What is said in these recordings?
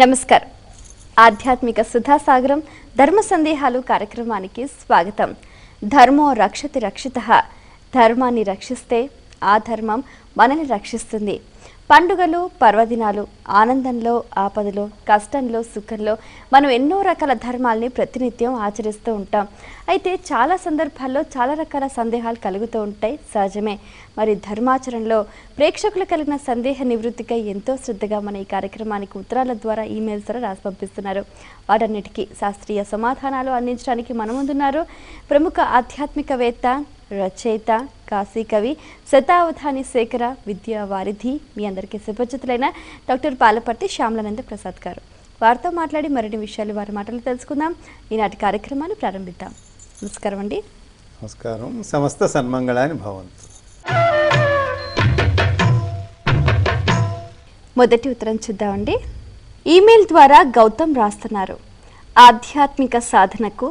నమస్కారం. ఆధ్యాత్మిక సుధాసాగరం ధర్మ సందేహాలు కార్యక్రమానికి స్వాగతం. ధర్మో రక్షతి రక్షితః. ధర్మాన్ని రక్షిస్తే ఆ ధర్మం మనల్ని రక్షిస్తుంది. పండుగలు, పర్వదినాలు, ఆనందంలో, ఆపదలో, కష్టంలో, సుఖంలో మనం ఎన్నో రకాల ధర్మాల్ని ప్రతినిత్యం ఆచరిస్తూ ఉంటాం. అయితే చాలా సందర్భాల్లో చాలా రకాల సందేహాలు కలుగుతూ ఉంటాయి, సహజమే. మరి ధర్మాచరణలో ప్రేక్షకులు కలిగిన సందేహ నివృత్తికై ఎంతో శ్రద్ధగా మన ఈ కార్యక్రమానికి ఉత్తరాల ద్వారా, ఈమెయిల్స్ ద్వారా రాసి పంపిస్తున్నారు. వాటన్నిటికీ శాస్త్రీయ సమాధానాలు అందించడానికి మన ముందున్నారు ప్రముఖ ఆధ్యాత్మికవేత్త, రచయిత, కాశీ కవి, శతావధాని శేఖర విద్యా వారిధి, మీ అందరికీ సుపరిచితులైన డాక్టర్ పాలపర్తి శ్యామలానంద ప్రసాద్ గారు. వారితో మాట్లాడి మరిన్ని విషయాలు వారి మాటలు తెలుసుకుందాం. ఈనాటి కార్యక్రమాన్ని ప్రారంభిద్దాం. నమస్కారం అండి. నమస్కారం. సమస్త సన్మంగళాని భవంతు. మొదటి ఉత్తరం చూద్దామండి. ఈమెయిల్ ద్వారా గౌతమ్ రాస్తున్నారు, ఆధ్యాత్మిక సాధనకు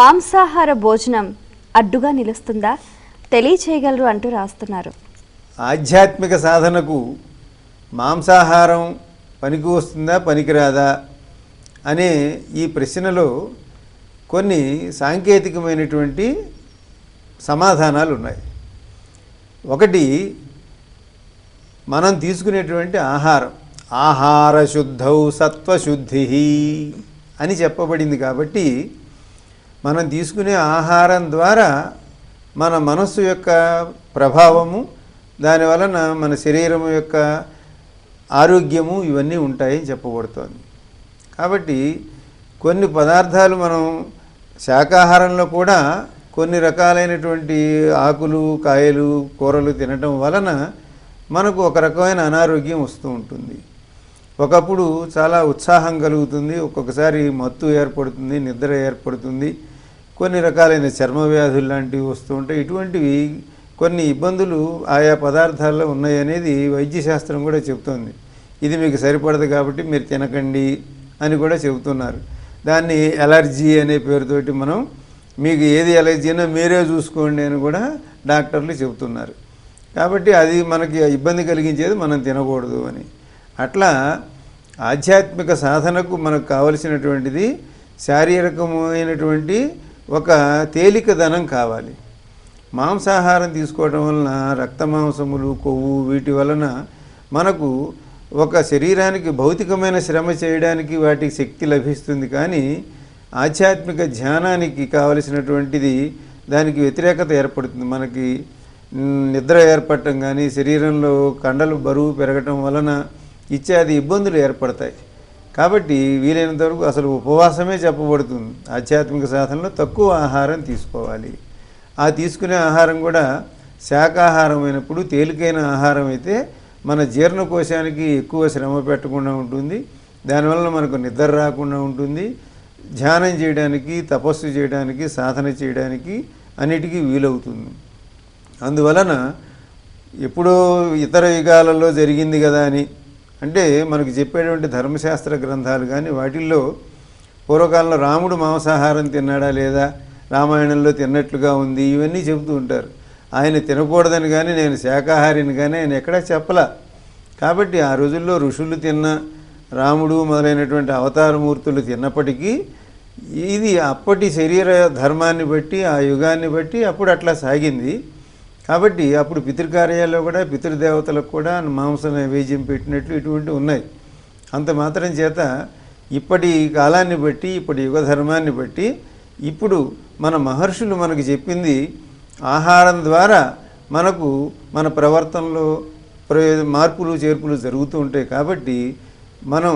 మాంసాహార భోజనం అడ్డుగా నిలుస్తుందా, తెలియచేయగలరు అంటూ రాస్తున్నారు. ఆధ్యాత్మిక సాధనకు మాంసాహారం పనికి వస్తుందా పనికిరాదా అనే ఈ ప్రశ్నలో కొన్ని సాంకేతికమైనటువంటి సమాధానాలు ఉన్నాయి. ఒకటి, మనం తీసుకునేటువంటి ఆహారం, ఆహార శుద్ధౌ సత్వశుద్ధి అని చెప్పబడింది. కాబట్టి మనం తీసుకునే ఆహారం ద్వారా మన మనస్సు యొక్క ప్రభావము, దాని వలన మన శరీరం యొక్క ఆరోగ్యము ఇవన్నీ ఉంటాయని చెప్పబడుతోంది. కాబట్టి కొన్ని పదార్థాలు మనం శాకాహారంలో కూడా కొన్ని రకాలైనటువంటి ఆకులు, కాయలు, కూరలు తినటం వలన మనకు ఒక రకమైన అనారోగ్యం వస్తూ ఉంటుంది. ఒకప్పుడు చాలా ఉత్సాహం కలుగుతుంది, ఒక్కొక్కసారి మత్తు ఏర్పడుతుంది, నిద్ర ఏర్పడుతుంది, కొన్ని రకాలైన చర్మ వ్యాధులు లాంటివి వస్తూ ఉంటాయి. ఇటువంటివి కొన్ని ఇబ్బందులు ఆయా పదార్థాల్లో ఉన్నాయనేది వైద్యశాస్త్రం కూడా చెబుతోంది. ఇది మీకు సరిపడదు కాబట్టి మీరు తినకండి అని కూడా చెబుతున్నారు. దాన్ని ఎలర్జీ అనే పేరుతోటి మనం, మీకు ఏది ఎలర్జీనో మీరే చూసుకోండి అని కూడా డాక్టర్లు చెబుతున్నారు. కాబట్టి అది మనకి ఇబ్బంది కలిగించేది మనం తినకూడదు అని. అట్లా ఆధ్యాత్మిక సాధనకు మనకు కావలసినటువంటిది శారీరకమైనటువంటి ఒక తేలికదనం కావాలి. మాంసాహారం తీసుకోవడం వలన రక్త మాంసములు, కొవ్వు, వీటి వలన మనకు ఒక శరీరానికి భౌతికమైన శ్రమ చేయడానికి వాటికి శక్తి లభిస్తుంది. కానీ ఆధ్యాత్మిక ధ్యానానికి కావలసినటువంటిది దానికి వ్యతిరేకత ఏర్పడుతుంది. మనకి నిద్ర ఏర్పడటం కానీ, శరీరంలో కండలు బరువు పెరగటం వలన ఇత్యాది ఇబ్బందులు ఏర్పడతాయి. కాబట్టి వీలైనంత వరకు అసలు ఉపవాసమే చెప్పబడుతుంది. ఆధ్యాత్మిక సాధనలో తక్కువ ఆహారం తీసుకోవాలి. ఆ తీసుకునే ఆహారం కూడా శాకాహారం అయినప్పుడు, తేలికైన ఆహారం అయితే మన జీర్ణకోశానికి ఎక్కువ శ్రమ పెట్టకుండా ఉంటుంది. దానివల్ల మనకు నిద్ర రాకుండా ఉంటుంది. ధ్యానం చేయడానికి, తపస్సు చేయడానికి, సాధన చేయడానికి అన్నిటికీ వీలవుతుంది. అందువలన ఎప్పుడో ఇతర యుగాలలో జరిగింది కదా అని, అంటే మనకు చెప్పేటువంటి ధర్మశాస్త్ర గ్రంథాలు కానీ వాటిల్లో పూర్వకాలంలో రాముడు మాంసాహారం తిన్నాడా లేదా, రామాయణంలో తిన్నట్లుగా ఉంది, ఇవన్నీ చెబుతూ ఉంటారు. ఆయన తినకూడదని కానీ, నేను శాకాహారిని కానీ ఆయన ఎక్కడా చెప్పలా. కాబట్టి ఆ రోజుల్లో ఋషులు తిన్న, రాముడు మొదలైనటువంటి అవతారమూర్తులు తిన్నప్పటికీ ఇది అప్పటి శరీర ధర్మాన్ని బట్టి, ఆ యుగాన్ని బట్టి అప్పుడు అట్లా సాగింది. కాబట్టి అప్పుడు పితృకార్యాల్లో కూడా పితృదేవతలకు కూడా మాంస నైవేద్యం పెట్టినట్లు ఇటువంటి ఉన్నాయి. అంత మాత్రం చేత ఇప్పటి కాలాన్ని బట్టి, ఇప్పటి యుగ ధర్మాన్ని బట్టి ఇప్పుడు మన మహర్షులు మనకు చెప్పింది ఆహారం ద్వారా మనకు మన ప్రవర్తనలో మార్పులు చేర్పులు జరుగుతూ ఉంటాయి. కాబట్టి మనం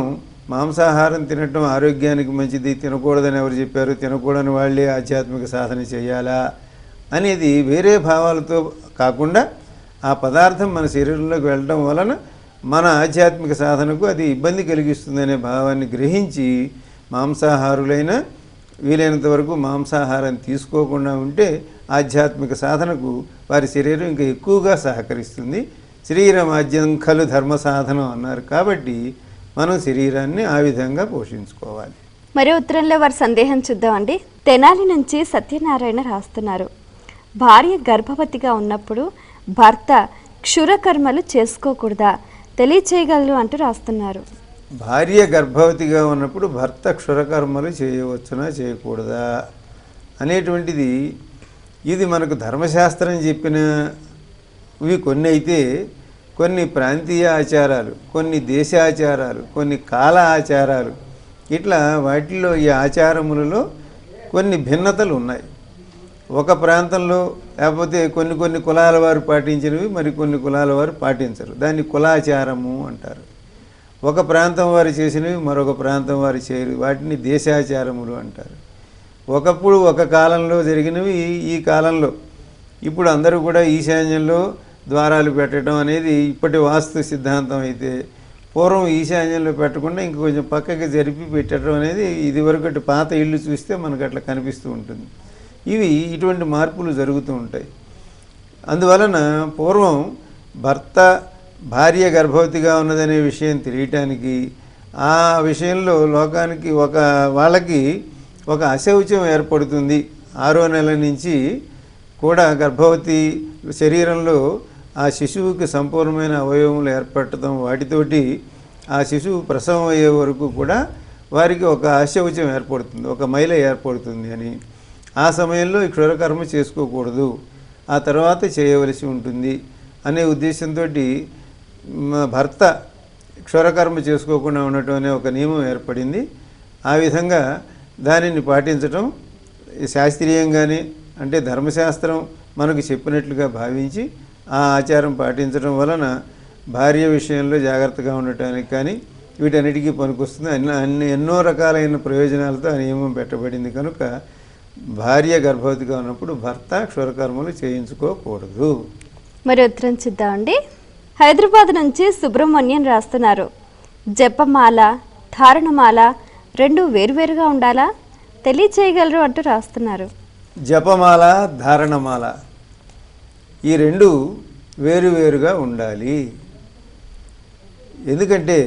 మాంసాహారం తినటం ఆరోగ్యానికి మంచిది, తినకూడదని ఎవరు చెప్పారు, తినకూడని వాళ్ళే ఆధ్యాత్మిక సాధన చేయాలా అనేది వేరే భావాలతో కాకుండా ఆ పదార్థం మన శరీరంలోకి వెళ్ళడం వలన మన ఆధ్యాత్మిక సాధనకు అది ఇబ్బంది కలిగిస్తుందనే భావాన్ని గ్రహించి మాంసాహారులైన వీలైనంత వరకు మాంసాహారం తీసుకోకుండా ఉంటే ఆధ్యాత్మిక సాధనకు వారి శరీరం ఇంకా ఎక్కువగా సహకరిస్తుంది. శరీరమాద్యం ఖలు ధర్మ సాధనం అన్నారు. కాబట్టి మనం శరీరాన్ని ఆ విధంగా పోషించుకోవాలి. మరో ఉత్తరంలో వారి సందేహం చూద్దామండి. తెనాలి నుంచి సత్యనారాయణ రాస్తున్నారు, భార్య గర్భవతిగా ఉన్నప్పుడు భర్త క్షురకర్మలు చేసుకోకూడదా, తెలియచేయగలరు అంటూ రాస్తున్నారు. భార్య గర్భవతిగా ఉన్నప్పుడు భర్త క్షురకర్మలు చేయవచ్చునా చేయకూడదా అనేటువంటిది ఇది మనకు ధర్మశాస్త్రం చెప్పినవి కొన్ని అయితే, కొన్ని ప్రాంతీయ ఆచారాలు, కొన్ని దేశాచారాలు, కొన్ని కాల ఆచారాలు, ఇట్లా వాటిల్లో ఈ ఆచారములలో కొన్ని భిన్నతలు ఉన్నాయి. ఒక ప్రాంతంలో లేకపోతే కొన్ని కులాల వారు పాటించినవి మరి కొన్ని కులాల వారు పాటించరు, దాన్ని కులాచారము అంటారు. ఒక ప్రాంతం వారు చేసినవి మరొక ప్రాంతం వారు చేయరు, వాటిని దేశాచారములు అంటారు. ఒకప్పుడు ఒక కాలంలో జరిగినవి ఈ కాలంలో, ఇప్పుడు అందరూ కూడా ఈశాన్యంలో ద్వారాలు పెట్టడం అనేది ఇప్పటి వాస్తు సిద్ధాంతం అయితే, పూర్వం ఈశాన్యంలో పెట్టకుండా ఇంక కొంచెం పక్కకి జరిపి పెట్టడం అనేది ఇదివరకటి పాత ఇళ్ళు చూస్తే మనకు అట్లా కనిపిస్తూ ఉంటుంది. ఇటువంటి మార్పులు జరుగుతూ ఉంటాయి. అందువలన పూర్వం భర్త భార్య గర్భవతిగా ఉన్నదనే విషయం తెలియటానికి, ఆ విషయంలో లోకానికి వాళ్ళకి ఒక అశౌచం ఏర్పడుతుంది. 6వ నెల నుంచి కూడా గర్భవతి శరీరంలో ఆ శిశువుకి సంపూర్ణమైన అవయవములు ఏర్పడటం, వాటితోటి ఆ శిశువు ప్రసవం అయ్యే వరకు కూడా వారికి ఒక అశౌచం ఏర్పడుతుంది, ఒక మైల ఏర్పడుతుంది అని. ఆ సమయంలో ఈ క్షురకర్మ చేసుకోకూడదు, ఆ తర్వాత చేయవలసి ఉంటుంది అనే ఉద్దేశంతో భర్త క్షురకర్మ చేసుకోకుండా ఉండటం అనే ఒక నియమం ఏర్పడింది. ఆ విధంగా దానిని పాటించటం శాస్త్రీయంగానే, అంటే ధర్మశాస్త్రం మనకు చెప్పినట్లుగా భావించి ఆ ఆచారం పాటించడం వలన భార్య విషయంలో జాగ్రత్తగా ఉండటానికి కానీ వీటన్నిటికీ పనికొస్తుంది. ఎన్నో రకాలైన ప్రయోజనాలతో ఆ నియమం పెట్టబడింది కనుక భార్య గర్భవతిగా ఉన్నప్పుడు భర్త క్షురకర్మలు చేయించుకోకూడదు. మరి ఉత్తరం చూద్దామండి. హైదరాబాద్ నుంచి సుబ్రహ్మణ్యం రాస్తున్నారు, జపమాల ధారణమాల రెండు వేరువేరుగా ఉండాలా, తెలియచేయగలరు అంటూ రాస్తున్నారు. జపమాల ధారణమాల ఈ రెండు వేరువేరుగా ఉండాలి. ఎందుకంటే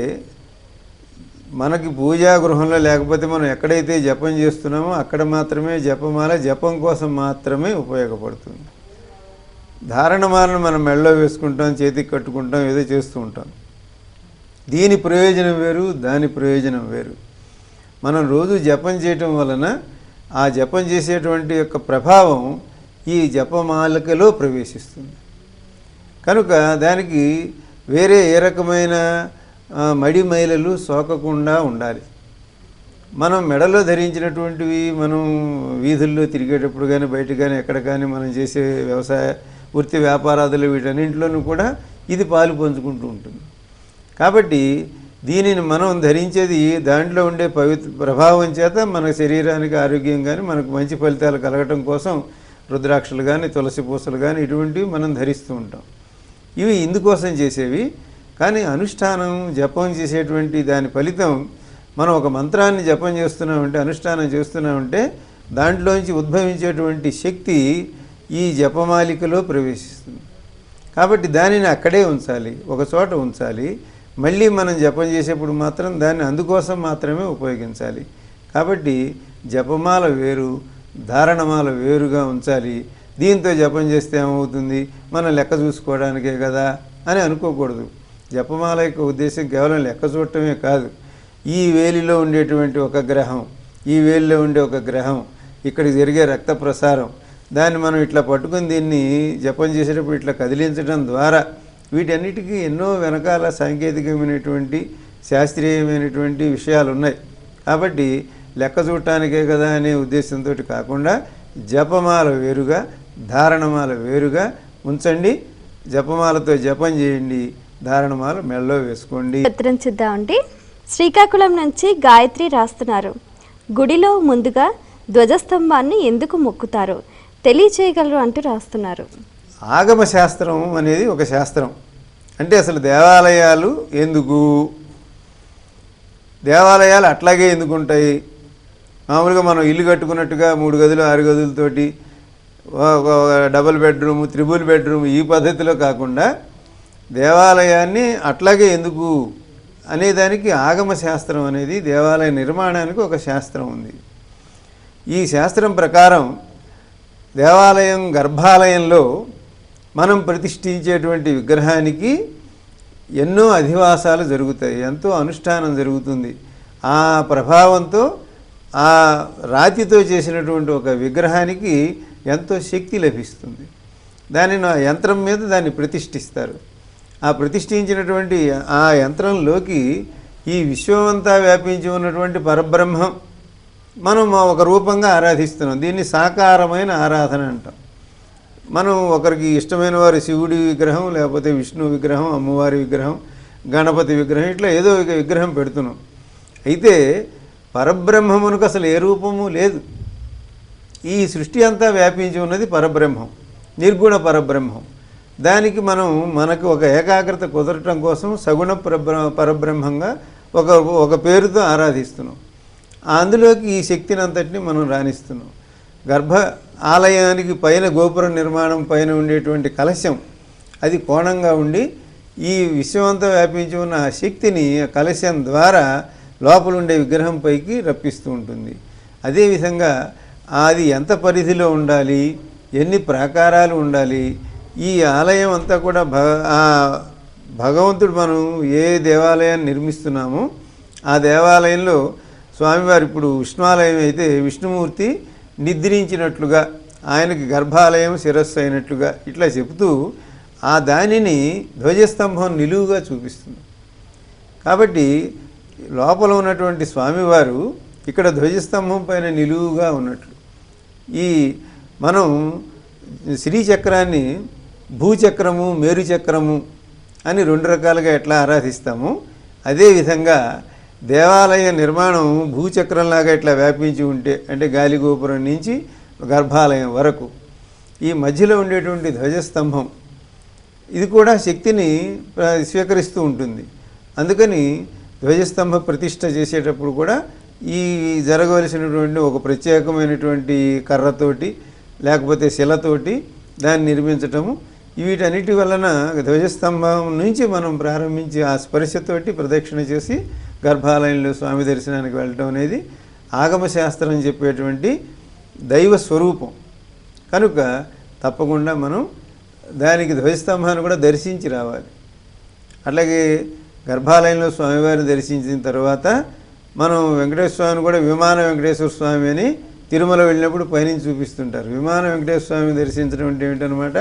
మనకి పూజా గృహంలో లేకపోతే మనం ఎక్కడైతే జపం చేస్తున్నామో అక్కడ మాత్రమే జపమాల జపం కోసం మాత్రమే ఉపయోగపడుతుంది. ధారణమాలను మనం మెడలో వేసుకుంటాం, చేతికి కట్టుకుంటాం, ఏదో చేస్తూ ఉంటాం. దీని ప్రయోజనం వేరు, దాని ప్రయోజనం వేరు. మనం రోజు జపం చేయటం వలన ఆ జపం చేసేటువంటి యొక్క ప్రభావం ఈ జపమాలికలో ప్రవేశిస్తుంది. కనుక దానికి వేరే ఏ రకమైన మడి మైలలు సోకకుండా ఉండాలి. మనం మెడలో ధరించినటువంటివి మనం వీధుల్లో తిరిగేటప్పుడు కానీ బయట కానీ ఎక్కడ కానీ మనం చేసే వ్యవసాయ వృత్తి వ్యాపారాదులు వీటన్నింటిలోనూ కూడా ఇది పాలు పంచుకుంటూ ఉంటుంది. కాబట్టి దీనిని మనం ధరించేది దాంట్లో ఉండే ప్రభావం చేత మన శరీరానికి ఆరోగ్యం కానీ మనకు మంచి ఫలితాలు కలగటం కోసం రుద్రాక్షలు కానీ తులసి పూసలు కానీ ఇటువంటివి మనం ధరిస్తూ ఉంటాం. ఇవి ఇందుకోసం చేసేవి. కానీ అనుష్ఠానం జపం చేసేటువంటి దాని ఫలితం మనం ఒక మంత్రాన్ని జపం చేస్తున్నామంటే, అనుష్ఠానం చేస్తున్నామంటే దాంట్లోంచి ఉద్భవించేటువంటి శక్తి ఈ జపమాలికలో ప్రవేశిస్తుంది. కాబట్టి దానిని అక్కడే ఉంచాలి, ఒక చోట ఉంచాలి. మళ్ళీ మనం జపం చేసేప్పుడు మాత్రం దాన్ని అందుకోసం మాత్రమే ఉపయోగించాలి. కాబట్టి జపమాల వేరు, ధారణమాల వేరుగా ఉంచాలి. దీంతో జపం చేస్తే ఏమవుతుంది, మనం లెక్క చూసుకోవడానికే కదా అని అనుకోకూడదు. జపమాల యొక్క ఉద్దేశం కేవలం లెక్క చూడటమే కాదు. ఈ వేలిలో ఉండేటువంటి ఒక గ్రహం, ఈ వేలిలో ఉండే ఒక గ్రహం, ఇక్కడికి జరిగే రక్త ప్రసారం, దాన్ని మనం ఇట్లా పట్టుకుని దీన్ని జపం చేసేటప్పుడు ఇట్లా కదిలించడం ద్వారా వీటన్నిటికీ ఎన్నో వెనకాల సాంకేతికమైనటువంటి శాస్త్రీయమైనటువంటి విషయాలు ఉన్నాయి. కాబట్టి లెక్క చూడటానికే కదా అనే ఉద్దేశంతో కాకుండా జపమాల వేరుగా ధారణమాల వేరుగా ఉంచండి. జపమాలతో జపం చేయండి, ధారణమాల మెడలో వేసుకోండి. ఉత్తరం చూద్దామండి. శ్రీకాకుళం నుంచి గాయత్రి రాస్తున్నారు, గుడిలో ముందుగా ధ్వజస్తంభాన్ని ఎందుకు మొక్కుతారు, తెలియచేయగలరు అంటూ రాస్తున్నారు. ఆగమ శాస్త్రం అనేది ఒక శాస్త్రం. అంటే అసలు దేవాలయాలు ఎందుకు, దేవాలయాలు అట్లాగే ఎందుకుంటాయి? మామూలుగా మనం ఇల్లు కట్టుకున్నట్టుగా 3 గదులు 6 గదులతోటి డబుల్ బెడ్రూమ్, త్రిబుల్ బెడ్రూమ్ ఈ పద్ధతిలో కాకుండా దేవాలయాన్ని అట్లాగే ఎందుకు అనేదానికి ఆగమ శాస్త్రం అనేది దేవాలయ నిర్మాణానికి ఒక శాస్త్రం ఉంది. ఈ శాస్త్రం ప్రకారం దేవాలయం గర్భాలయంలో మనం ప్రతిష్ఠించేటువంటి విగ్రహానికి ఎన్నో అధివాసాలు జరుగుతాయి, ఎంతో అనుష్ఠానం జరుగుతుంది. ఆ ప్రభావంతో ఆ రాతితో చేసినటువంటి ఒక విగ్రహానికి ఎంతో శక్తి లభిస్తుంది. దానిని ఆ యంత్రం మీద దాన్ని ప్రతిష్ఠిస్తారు. ఆ ప్రతిష్ఠించినటువంటి ఆ యంత్రంలోకి ఈ విశ్వమంతా వ్యాపించి ఉన్నటువంటి పరబ్రహ్మం మనం ఒక రూపంగా ఆరాధిస్తున్నాం. దీన్ని సాకారమైన ఆరాధన అంటాం. మనం ఒకరికి ఇష్టమైన వారు శివుడి విగ్రహం, లేకపోతే విష్ణు విగ్రహం, అమ్మవారి విగ్రహం, గణపతి విగ్రహం, ఇట్లా ఏదో ఒక విగ్రహం పెడుతున్నాం. అయితే పరబ్రహ్మమునకు అసలు ఏ రూపము లేదు. ఈ సృష్టి అంతా వ్యాపించి ఉన్నది పరబ్రహ్మం, నిర్గుణ పరబ్రహ్మం. దానికి మనకు ఒక ఏకాగ్రత కుదరటం కోసం సగుణ పరబ్రహ్మంగా ఒక పేరుతో ఆరాధిస్తున్నాం. అందులోకి ఈ శక్తిని అంతటిని మనం రాణిస్తున్నాం. గర్భ ఆలయానికి పైన గోపుర నిర్మాణం పైన ఉండేటువంటి కలశం అది కోణంగా ఉండి ఈ విశ్వమంతా వ్యాపించి ఉన్న ఆ శక్తిని ఆ కలశం ద్వారా లోపల ఉండే విగ్రహం పైకి రప్పిస్తూ ఉంటుంది. అదేవిధంగా అది ఎంత పరిధిలో ఉండాలి, ఎన్ని ప్రాకారాలు ఉండాలి, ఈ ఆలయం అంతా కూడా భగవంతుడు మనం ఏ దేవాలయాన్ని నిర్మిస్తున్నామో ఆ దేవాలయంలో స్వామివారు ఇప్పుడు విష్ణువాలయం అయితే విష్ణుమూర్తి నిద్రించినట్లుగా, ఆయనకి గర్భాలయం శిరస్సు అయినట్లుగా ఇట్లా చెబుతూ ఆ దానిని ధ్వజస్తంభం నిలువుగా చూపిస్తుంది. కాబట్టి లోపల ఉన్నటువంటి స్వామివారు ఇక్కడ ధ్వజస్తంభం పైన నిలువుగా ఉన్నట్లు. ఈ మనం శ్రీచక్రాన్ని భూచక్రము, మేరుచక్రము అని రెండు రకాలుగా ఎట్లా ఆరాధిస్తామో అదేవిధంగా దేవాలయ నిర్మాణం భూచక్రంలాగా ఇట్లా వ్యాపించి ఉంటే, అంటే గాలిగోపురం నుంచి గర్భాలయం వరకు ఈ మధ్యలో ఉండేటువంటి ధ్వజస్తంభం ఇది కూడా శక్తిని స్వీకరిస్తూ ఉంటుంది. అందుకని ధ్వజస్తంభ ప్రతిష్ఠ చేసేటప్పుడు కూడా ఈ జరగవలసినటువంటి ఒక ప్రత్యేకమైనటువంటి కర్రతోటి లేకపోతే శిలతోటి దాన్ని నిర్మించటము, వీటన్నిటి వలన ధ్వజస్తంభం నుంచి మనం ప్రారంభించి ఆ స్పర్శతోటి ప్రదక్షిణ చేసి గర్భాలయంలో స్వామి దర్శనానికి వెళ్ళటం అనేది ఆగమశాస్త్రం చెప్పేటువంటి దైవ స్వరూపం. కనుక తప్పకుండా మనం దానికి ధ్వజస్తంభాన్ని కూడా దర్శించి రావాలి. అట్లాగే గర్భాలయంలో స్వామివారిని దర్శించిన తర్వాత మనం వెంకటేశ్వర స్వామిని కూడా విమాన వెంకటేశ్వర స్వామి అని తిరుమల వెళ్ళినప్పుడు పైనుంచి చూపిస్తుంటారు. విమాన వెంకటేశ్వర స్వామిని దర్శించడం అంటే ఏమిటనమాట,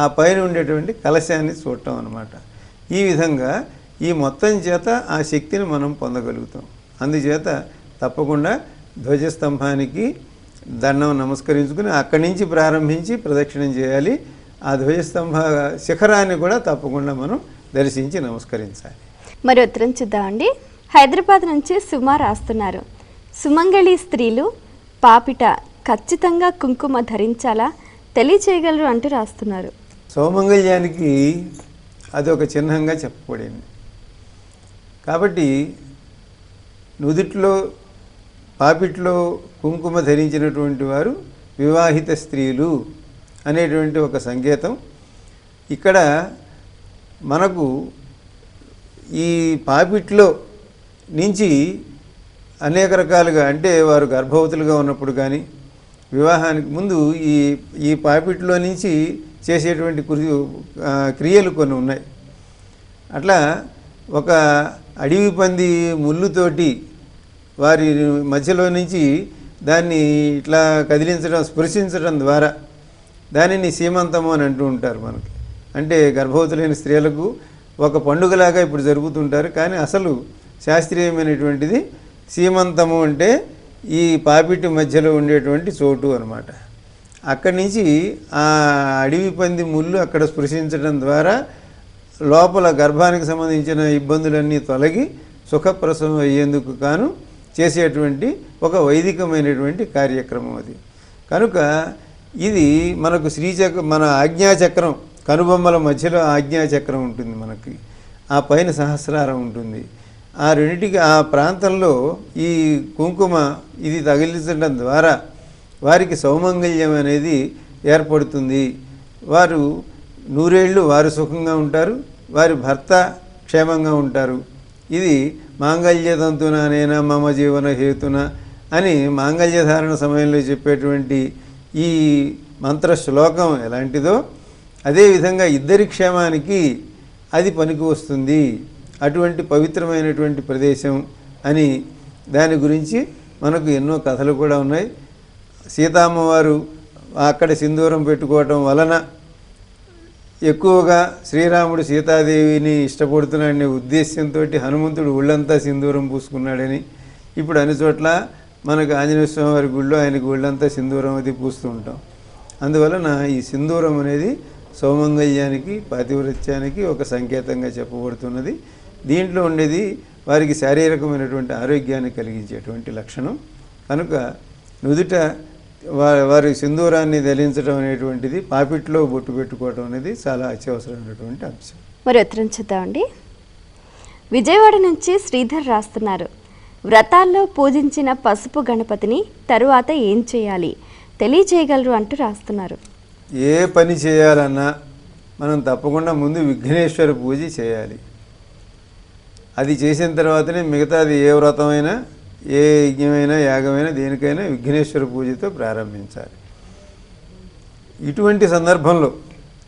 ఆ పైన ఉండేటువంటి కలశాన్ని చూడటం అనమాట. ఈ విధంగా ఈ మొత్తం చేత ఆ శక్తిని మనం పొందగలుగుతాం. అందుచేత తప్పకుండా ధ్వజస్తంభానికి దండం నమస్కరించుకుని అక్కడి నుంచి ప్రారంభించి ప్రదక్షిణం చేయాలి. ఆ ధ్వజస్తంభ శిఖరాన్ని కూడా తప్పకుండా మనం దర్శించి నమస్కరించాలి. మరి ఉత్తరం చూద్దామండి. హైదరాబాద్ నుంచి సుమా రాస్తున్నారు. సుమంగళి స్త్రీలు పాపిట ఖచ్చితంగా కుంకుమ ధరించాలా తెలియచేయగలరు అంటూ రాస్తున్నారు. సౌమంగళ్యానికి అదొక చిహ్నంగా చెప్పబడింది. కాబట్టి నుదుట్లో పాపిట్లో కుంకుమ ధరించినటువంటి వారు వివాహిత స్త్రీలు అనేటువంటి ఒక సంకేతం. ఇక్కడ మనకు ఈ పాపిట్లో నుంచి అనేక రకాలుగా, అంటే వారు గర్భవతులుగా ఉన్నప్పుడు కానీ వివాహానికి ముందు ఈ పాపిట్లో నుంచి చేసేటువంటి క్రియలు కొన్ని ఉన్నాయి. అట్లా ఒక అడవి పంది ముళ్ళుతోటి వారి మధ్యలో నుంచి దాన్ని ఇట్లా కదిలించడం, స్పృశించడం ద్వారా దానిని సీమంతము అని అంటూ ఉంటారు మనకి. అంటే గర్భవతులైన స్త్రీలకు ఒక పండుగలాగా ఇప్పుడు జరుపుతుంటారు. కానీ అసలు శాస్త్రీయమైనటువంటిది సీమంతము అంటే ఈ పాపిటి మధ్యలో ఉండేటువంటి చోటు అన్నమాట. అక్కడి నుంచి ఆ అడవి పంది ముళ్ళు అక్కడ స్పృశించడం ద్వారా లోపల గర్భానికి సంబంధించిన ఇబ్బందులన్నీ తొలగి సుఖప్రసవం అయ్యేందుకు గాను చేసేటువంటి ఒక వైదికమైనటువంటి కార్యక్రమం అది. కనుక ఇది మనకు మన ఆజ్ఞాచక్రం, కనుబొమ్మల మధ్యలో ఆజ్ఞాచక్రం ఉంటుంది మనకి, ఆ పైన సహస్రారం ఉంటుంది. ఆ రెండింటికి ఆ ప్రాంతంలో ఈ కుంకుమ ఇది తగిలించడం ద్వారా వారికి సౌమంగళ్యం అనేది ఏర్పడుతుంది. వారు నూరేళ్ళు వారు సుఖంగా ఉంటారు, వారి భర్త క్షేమంగా ఉంటారు. ఇది మాంగళ్యతంతుననేనా మమ జీవన హేతున అని మాంగళ్యధారణ సమయంలో చెప్పేటువంటి ఈ మంత్ర శ్లోకం ఎలాంటిదో అదేవిధంగా ఇద్దరి క్షేమానికి అది పనికి వస్తుంది, అటువంటి పవిత్రమైనటువంటి ప్రదేశం అని దాని గురించి మనకు ఎన్నో కథలు కూడా ఉన్నాయి. సీతమ్మవారు అక్కడ సింధూరం పెట్టుకోవటం వలన ఎక్కువగా శ్రీరాముడు సీతాదేవిని ఇష్టపడుతున్నాడనే ఉద్దేశంతో హనుమంతుడు ఒళ్ళంతా సింధూరం పూసుకున్నాడని ఇప్పుడు అన్ని చోట్ల మనకు ఆంజనేయ స్వామి వారి గుళ్ళో ఆయనకు ఒళ్ళంతా సింధూరం అది పూస్తూ ఉంటాం. అందువలన ఈ సింధూరం అనేది సౌమంగళ్యానికి, పాతివ్రత్యానికి ఒక సంకేతంగా చెప్పబడుతున్నది. దీంట్లో ఉండేది వారికి శారీరకమైనటువంటి ఆరోగ్యాన్ని కలిగించేటువంటి లక్షణం కనుక నుదుట వారి సింధూరాన్ని ధరించడం అనేటువంటిది, పాపిట్లో బొట్టు పెట్టుకోవడం అనేది చాలా అత్యవసరమైనటువంటి అంశం. మరి ఉత్తరం చూద్దామండి. విజయవాడ నుంచి శ్రీధర్ రాస్తున్నారు, వ్రతాల్లో పూజించిన పసుపు గణపతిని తరువాత ఏం చేయాలి తెలియజేయగలరు అంటూ రాస్తున్నారు. ఏ పని చేయాలన్నా మనం తప్పకుండా ముందు విఘ్నేశ్వర పూజ చేయాలి. అది చేసిన తర్వాతనే మిగతాది ఏ వ్రతమైనా, ఏ యజ్ఞమైనా, యాగమైనా, దేనికైనా విఘ్నేశ్వర పూజతో ప్రారంభించాలి. ఇటువంటి సందర్భంలో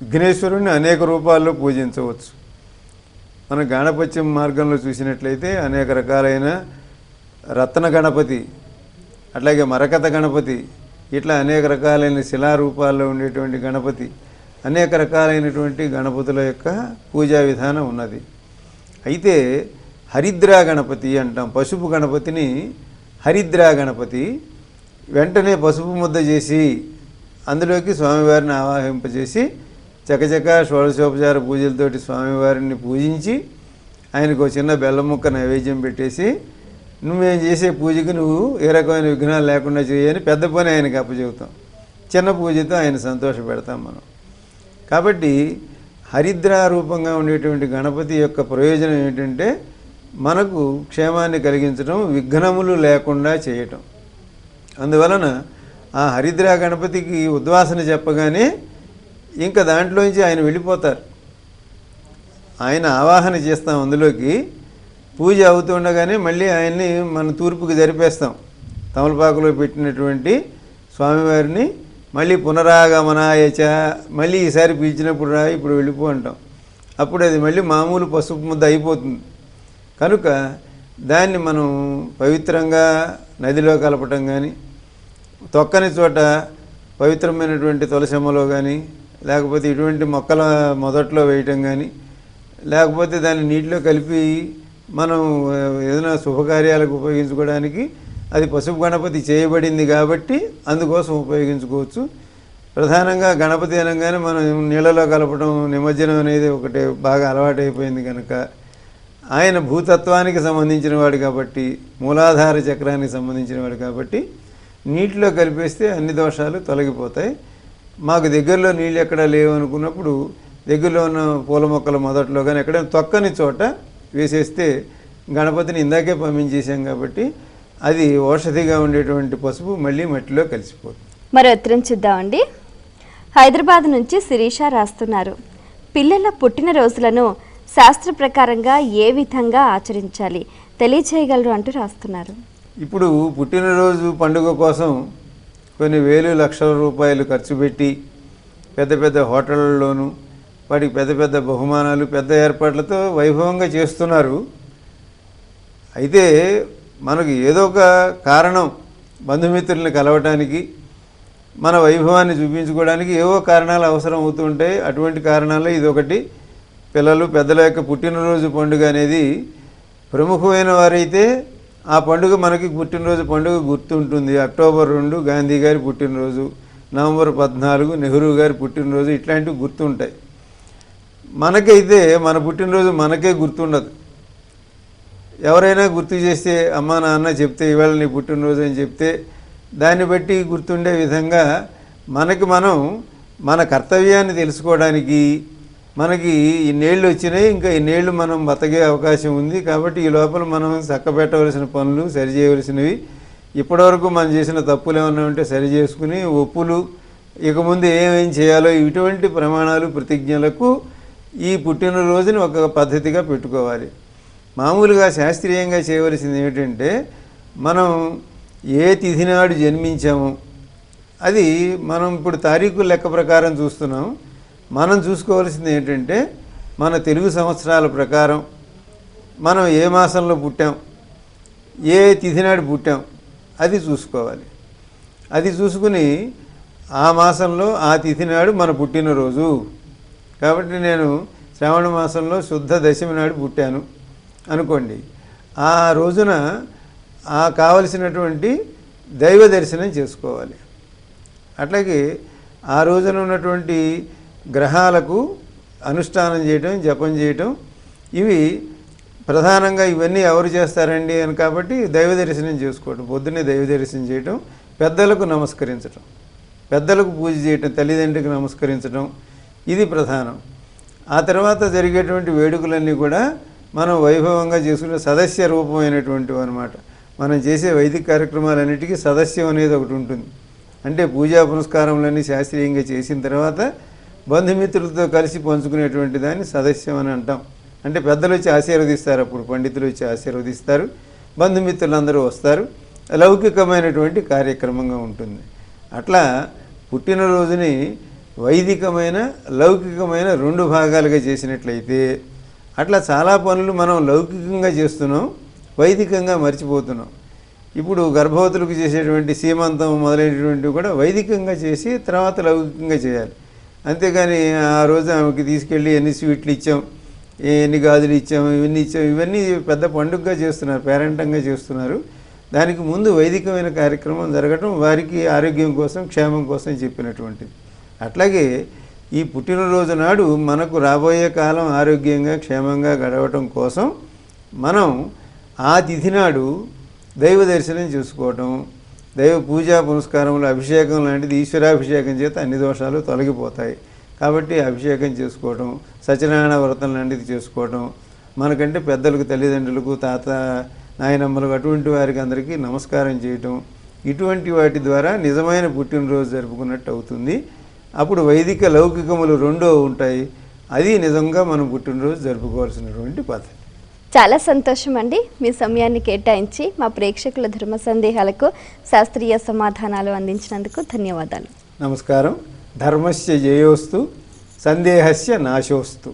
విఘ్నేశ్వరుని అనేక రూపాల్లో పూజించవచ్చు. మన గాణపత్యం మార్గంలో చూసినట్లయితే అనేక రకాలైన రత్న గణపతి, అట్లాగే మరకత గణపతి, ఇట్లా అనేక రకాలైన శిలారూపాల్లో ఉండేటువంటి గణపతి, అనేక రకాలైనటువంటి గణపతుల యొక్క పూజా విధానం ఉన్నది. అయితే హరిద్రా గణపతి అంటాం, పసుపు గణపతిని హరిద్రా గణపతి. వెంటనే పసుపు ముద్ద చేసి అందులోకి స్వామివారిని ఆవాహింపజేసి చకచక షోడశోపచార పూజలతోటి స్వామివారిని పూజించి ఆయనకు ఒక చిన్న బెల్లం ముక్క నైవేద్యం పెట్టేసి నువ్వేం చేసే పూజకి నువ్వు ఏ రకమైన విఘ్నాలు లేకుండా చేయని పెద్ద పని ఆయనకి అప్పచెబుతాం. చిన్న పూజతో ఆయన సంతోష పెడతాం మనం. కాబట్టి హరిద్రా రూపంగా ఉండేటువంటి గణపతి యొక్క ప్రయోజనం ఏంటంటే మనకు క్షేమాన్ని కలిగించడం, విఘ్నములు లేకుండా చేయటం. అందువలన ఆ హరిద్రా గణపతికి ఉద్వాసన చెప్పగానే ఇంకా దాంట్లోంచి ఆయన వెళ్ళిపోతారు. ఆయన ఆవాహన చేస్తాం, అందులోకి పూజ అవుతుండగానే మళ్ళీ ఆయన్ని మన తూర్పుకి జరిపేస్తాం. తమలపాకులో పెట్టినటువంటి స్వామివారిని మళ్ళీ పునరాగమనాయచ, మళ్ళీ ఈసారి పిలిచినప్పుడు రా, ఇప్పుడు వెళ్ళిపో అంటాం. అప్పుడు అది మళ్ళీ మామూలు పసుపు ముద్ద అయిపోతుంది. కనుక దాన్ని మనం పవిత్రంగా నదిలో కలపటం కానీ, తొక్కని చోట పవిత్రమైనటువంటి తులసమ్మలో కానీ, లేకపోతే ఇటువంటి మొక్కల మొదట్లో వేయటం కానీ, లేకపోతే దాన్ని నీటిలో కలిపి మనం ఏదైనా శుభకార్యాలకు ఉపయోగించుకోవడానికి అది పసుపు గణపతి చేయబడింది కాబట్టి అందుకోసం ఉపయోగించుకోవచ్చు. ప్రధానంగా గణపతి అనగానే మనం నీళ్ళలో కలపడం, నిమజ్జనం అనేది ఒకటి బాగా అలవాటైపోయింది కనుక ఆయన భూతత్వానికి సంబంధించిన వాడు కాబట్టి, మూలాధార చక్రానికి సంబంధించిన వాడు కాబట్టి నీటిలో కలిపేస్తే అన్ని దోషాలు తొలగిపోతాయి. మాకు దగ్గరలో నీళ్ళు ఎక్కడా లేవు అనుకున్నప్పుడు దగ్గరలో ఉన్న పూల మొక్కల మొదట్లో కానీ ఎక్కడైనా తొక్కని చోట వేసేస్తే గణపతిని ఇందాకే పంపించేసాం కాబట్టి అది ఔషధిగా ఉండేటువంటి పసుపు మళ్ళీ మట్టిలో కలిసిపోతుంది. మరి ఉత్తరం చూద్దామండి. హైదరాబాద్ నుంచి శిరీష రాస్తున్నారు, పిల్లల పుట్టినరోజులను శాస్త్ర ప్రకారంగా ఏ విధంగా ఆచరించాలి తెలియచేయగలరు అంటూ రాస్తున్నారు. ఇప్పుడు పుట్టినరోజు పండుగ కోసం కొన్ని వేలు లక్షల రూపాయలు ఖర్చు పెట్టి పెద్ద పెద్ద హోటళ్లలోనూ వాటికి పెద్ద పెద్ద బహుమానాలు, పెద్ద ఏర్పాట్లతో వైభవంగా చేస్తున్నారు. అయితే మనకు ఏదో ఒక కారణం, బంధుమిత్రుల్ని కలవటానికి, మన వైభవాన్ని చూపించుకోవడానికి ఏవో కారణాలు అవసరం అవుతూ ఉంటాయి. అటువంటి కారణాల్లో ఇదొకటి. పిల్లలు పెద్దల యొక్క పుట్టినరోజు పండుగ అనేది ప్రముఖమైన వారైతే ఆ పండుగ మనకి పుట్టినరోజు పండుగ గుర్తుంటుంది. అక్టోబర్ 2 గాంధీ గారి పుట్టినరోజు, నవంబర్ 14 నెహ్రూ గారి పుట్టినరోజు, ఇట్లాంటివి గుర్తుంటాయి. మనకైతే మన పుట్టినరోజు మనకే గుర్తుండదు. ఎవరైనా గుర్తు చేస్తే, అమ్మ నాన్న చెప్తే ఇవాళ నీ పుట్టినరోజు అని చెప్తే దాన్ని బట్టి గుర్తుండే విధంగా మనకి మనం మన కర్తవ్యాన్ని తెలుసుకోవడానికి, మనకి ఇన్నేళ్ళు వచ్చినాయి, ఇంకా ఇన్నేళ్ళు మనం బతకే అవకాశం ఉంది కాబట్టి ఈ లోపల మనం చక్కబెట్టవలసిన పనులు, సరిచేయవలసినవి, ఇప్పటివరకు మనం చేసిన తప్పులు ఏమన్నా ఉంటే సరి చేసుకుని ఒప్పులు, ఇక ముందు ఏమేం చేయాలో ఇటువంటి ప్రమాణాలు, ప్రతిజ్ఞలకు ఈ పుట్టినరోజుని ఒక పద్ధతిగా పెట్టుకోవాలి. మామూలుగా శాస్త్రీయంగా చేయవలసింది ఏమిటంటే, మనం ఏ తిథి నాడు జన్మించామో అది మనం ఇప్పుడు తారీఖు లెక్క ప్రకారం చూస్తున్నాం. మనం చూసుకోవాల్సింది ఏంటంటే మన తెలుగు సంవత్సరాల ప్రకారం మనం ఏ మాసంలో పుట్టాం, ఏ తిథి నాడు పుట్టాం అది చూసుకోవాలి. అది చూసుకుని ఆ మాసంలో ఆ తిథి నాడు మన పుట్టినరోజు. కాబట్టి నేను శ్రావణ మాసంలో శుద్ధ దశమి నాడు పుట్టాను అనుకోండి. ఆ రోజున కావలసినటువంటి దైవ దర్శనం చేసుకోవాలి. అట్లాగే ఆ రోజున ఉన్నటువంటి గ్రహాలకు అనుష్ఠానం చేయటం, జపం చేయటం, ఇవి ప్రధానంగా ఇవన్నీ ఎవరు చేస్తారండి అని కాబట్టి దైవ దర్శనం చేసుకోవటం, పొద్దున్నే దైవ దర్శనం చేయటం, పెద్దలకు నమస్కరించటం, పెద్దలకు పూజ చేయటం, తల్లిదండ్రికి నమస్కరించడం, ఇది ప్రధానం. ఆ తర్వాత జరిగేటువంటి వేడుకలన్నీ కూడా మనం వైభవంగా చేసుకునే సదస్య రూపమైనటువంటివి అన్నమాట. మనం చేసే వైదిక కార్యక్రమాలన్నిటికీ సదస్యం అనేది ఒకటి ఉంటుంది. అంటే పూజా పునస్కారములన్నీ శాస్త్రీయంగా చేసిన తర్వాత బంధుమిత్రులతో కలిసి పంచుకునేటువంటి దాన్ని సదస్యం అని అంటాం. అంటే పెద్దలు వచ్చి ఆశీర్వదిస్తారు, అప్పుడు పండితులు వచ్చి ఆశీర్వదిస్తారు, బంధుమిత్రులందరూ వస్తారు, లౌకికమైనటువంటి కార్యక్రమంగా ఉంటుంది. అట్లా పుట్టినరోజుని వైదికమైన లౌకికమైన 2 భాగాలుగా చేసినట్లయితే అట్లా చాలా పనులు మనం లౌకికంగా చేస్తున్నాం, వైదికంగా మర్చిపోతున్నాం. ఇప్పుడు గర్భవతులకు చేసేటువంటి సీమంతం మొదలైనటువంటివి కూడా వైదికంగా చేసి తర్వాత లౌకికంగా చేయాలి. అంతేగాని ఆ రోజు ఆమెకి తీసుకెళ్ళి ఎన్ని స్వీట్లు ఇచ్చాం, ఎన్ని గాజులు ఇచ్చాం, ఇవన్నీ పెద్ద పండుగగా చేస్తున్నారు, పేరంటంగా చేస్తున్నారు. దానికి ముందు వైదికమైన కార్యక్రమం జరగటం వారికి ఆరోగ్యం కోసం, క్షేమం కోసం చెప్పినటువంటిది. అట్లాగే ఈ పుట్టినరోజు నాడు మనకు రాబోయే కాలం ఆరోగ్యంగా క్షేమంగా గడవటం కోసం మనం ఆ తిథి నాడు దైవ దర్శనం చేసుకోవటం, దైవ పూజా పునస్కారములు, అభిషేకం లాంటిది, ఈశ్వరాభిషేకం చేత అన్ని దోషాలు తొలగిపోతాయి. కాబట్టి అభిషేకం చేసుకోవటం, సత్యనారాయణ వ్రతం లాంటిది చేసుకోవటం, మనకంటే పెద్దలకు, తల్లిదండ్రులకు, తాత నాయనమ్మలకు, అటువంటి వారికి అందరికీ నమస్కారం చేయటం, ఇటువంటి వాటి ద్వారా నిజమైన పుట్టినరోజు జరుపుకున్నట్టు అవుతుంది. అప్పుడు వైదిక లౌకికములు 2 ఉంటాయి. అది నిజంగా మనం పుట్టినరోజు జరుపుకోవాల్సినటువంటి పద్ధతి. చాలా సంతోషం అండి, మీ సమయాన్ని కేటాయించి మా ప్రేక్షకుల ధర్మ సందేహాలకు శాస్త్రీయ సమాధానాలు అందించినందుకు ధన్యవాదాలు. నమస్కారం. ధర్మస్య జయోస్తు, సందేహస్య నాశోస్తు.